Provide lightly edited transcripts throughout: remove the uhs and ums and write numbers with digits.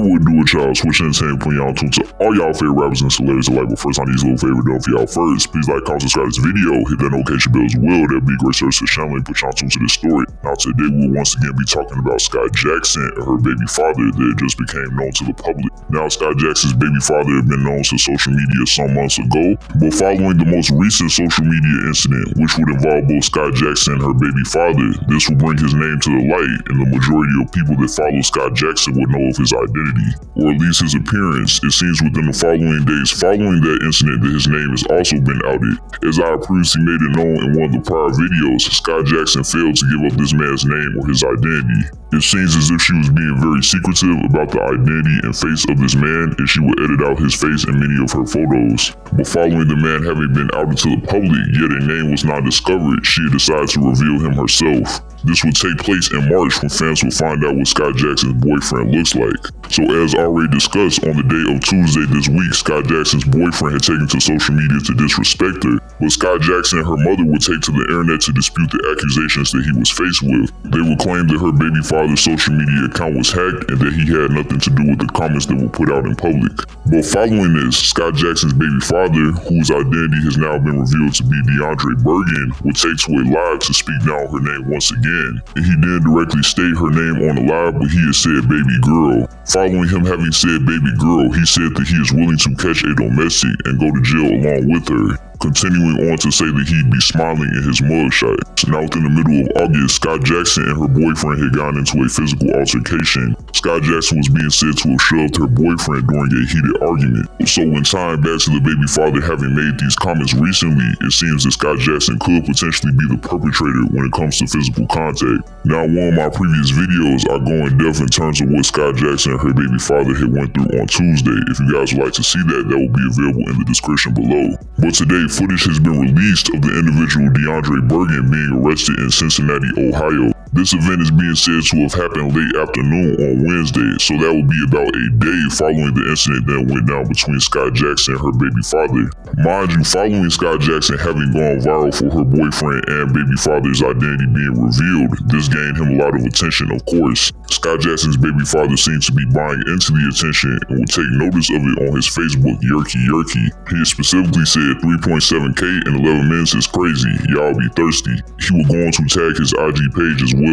what do it, y'all? Swish Entertainment putting y'all tuned to all y'all favorite rappers and celebrities alike. But first on these little favorite done for y'all first. Please like, comment, subscribe to this video. Hit that notification bell as well. That'd be a great service to the channel and put y'all tuned to this story. Now today we'll once again be talking about Skai Jackson and her baby father that just became known to the public. Now Skai Jackson's baby father had been known to social media some months ago, but following the most recent social media incident, which would involve both Skai Jackson and her baby father, this will bring his name to the light, and the majority of people that follow Skai Jackson would know of his identity, or at least his appearance. It seems within the following days following that incident that his name has also been outed. As I previously made it known in one of the prior videos, Skai Jackson failed to give up this man's name or his identity. It seems as if she was being very secretive about the identity and face of this man, and she would edit out his face in many of her photos. But following the man having been outed to the public, yet a name was not discovered, she decided to reveal him herself. This would take place in March when fans will find out what Skai Jackson's boyfriend looks like. So as already discussed, on the day of Tuesday this week, Skai Jackson's boyfriend had taken to social media to disrespect her, but Skai Jackson and her mother would take to the internet to dispute the accusations that he was faced with. They would claim that her baby father's social media account was hacked and that he had nothing to do with the comments that were put out in public. But following this, Skai Jackson's baby father, whose identity has now been revealed to be DeAndre Bergen, would take to a live to speak down her name once again. And he didn't directly state her name on the live, but he had said baby girl. Following him having said baby girl, he said that he is willing to catch a domestic and go to jail along with her, continuing on to say that he'd be smiling in his mugshot. Now within the middle of August, Skai Jackson and her boyfriend had gotten into a physical altercation. Skai Jackson was being said to have shoved her boyfriend during a heated argument. So when tying back to the baby father having made these comments recently, it seems that Skai Jackson could potentially be the perpetrator when it comes to physical contact. Now in one of my previous videos, I go in depth in terms of what Skai Jackson and her baby father had went through on Tuesday. If you guys would like to see that, that will be available in the description below. But today, footage has been released of the individual DeAndre Bergen being arrested in Cincinnati, Ohio. This event is being said to have happened late afternoon on Wednesday, so that would be about a day following the incident that went down between Skai Jackson and her baby father. Mind you, following Skai Jackson having gone viral for her boyfriend and baby father's identity being revealed, this gained him a lot of attention, of course. Skai Jackson's baby father seems to be buying into the attention and would take notice of it on his Facebook, Yerky. He specifically said 3.7K in 11 minutes is crazy, y'all be thirsty. He would go on to tag his IG page as well.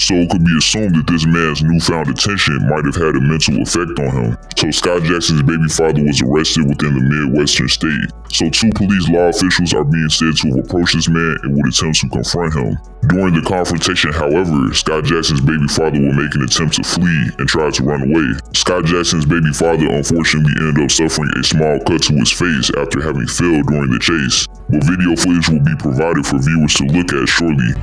So it could be assumed that this man's newfound attention might have had a mental effect on him. So Skai Jackson's baby father was arrested within the Midwestern state. So 2 police law officials are being said to have approached this man and would attempt to confront him. During the confrontation, however, Skai Jackson's baby father would make an attempt to flee and try to run away. Skai Jackson's baby father unfortunately ended up suffering a small cut to his face after having failed during the chase. But video footage will be provided for viewers to look at shortly.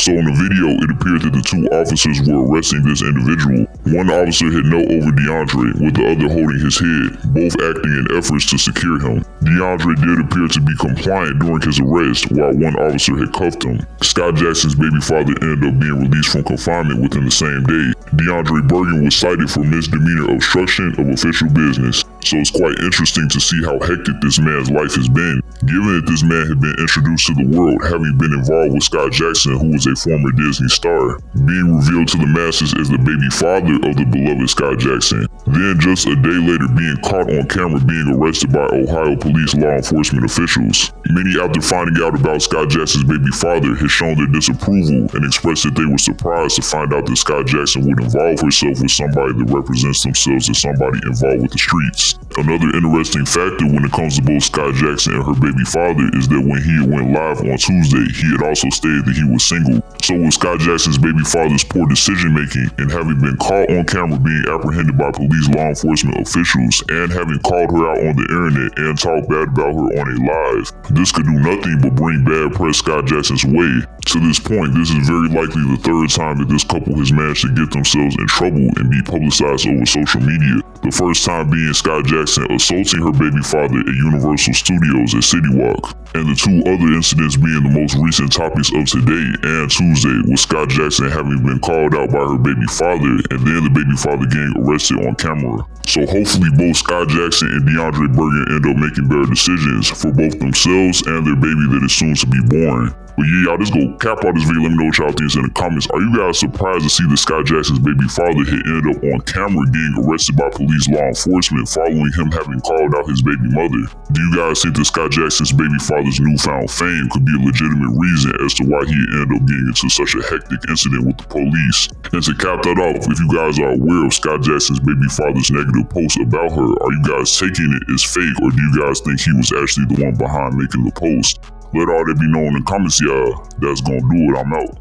So in the video, it appeared that the 2 officers were arresting this individual. One officer had knelt over DeAndre, with the other holding his head, both acting in efforts to secure him. DeAndre did appear to be compliant during his arrest, while one officer had cuffed him. Skai Jackson's baby father ended up being released from confinement within the same day. DeAndre Bergen was cited for misdemeanor obstruction of official business. So it's quite interesting to see how hectic this man's life has been, given that this man had been introduced to the world having been involved with Skai Jackson, who was a former Disney star, being revealed to the masses as the baby father of the beloved Skai Jackson. Then just a day later being caught on camera being arrested by Ohio police law enforcement officials. Many after finding out about Skai Jackson's baby father had shown their disapproval and expressed that they were surprised to find out that Skai Jackson would involve herself with somebody that represents themselves as somebody involved with the streets. Another interesting factor when it comes to both Skai Jackson and her baby father is that when he went live on Tuesday, he had also stated that he was single. So with Skai Jackson's baby father's poor decision making and having been caught on camera being apprehended by police law enforcement officials and having called her out on the internet and talked bad about her on a live, this could do nothing but bring bad press Skai Jackson's way. To this point, this is very likely the 3rd time that this couple has managed to get themselves in trouble and be publicized over social media. The first time being Skai Jackson assaulting her baby father at Universal Studios at City Walk. And the two other incidents being the most recent topics of today and Tuesday, with Skai Jackson having been called out by her baby father and then the baby father getting arrested on camera. So hopefully both Skai Jackson and DeAndre Bergen end up making better decisions for both themselves and their baby that is soon to be born. But yeah, y'all just go cap out this video. Let me know what y'all think in the comments. Are you guys surprised to see that Skai Jackson's baby father had ended up on camera getting arrested by police law enforcement following him having called out his baby mother? Do you guys think that Skai Jackson's baby father's newfound fame could be a legitimate reason as to why he ended up getting into such a hectic incident with the police? And to cap that off, if you guys are aware of Skai Jackson's baby father's negative post about her, are you guys taking it as fake, or do you guys think he was actually the one behind making the post? Let all that be known in the comments, y'all. That's gonna do it. I'm out.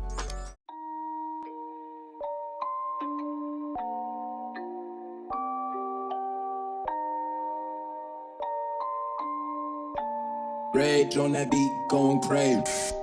Rage on that beat, going crazy.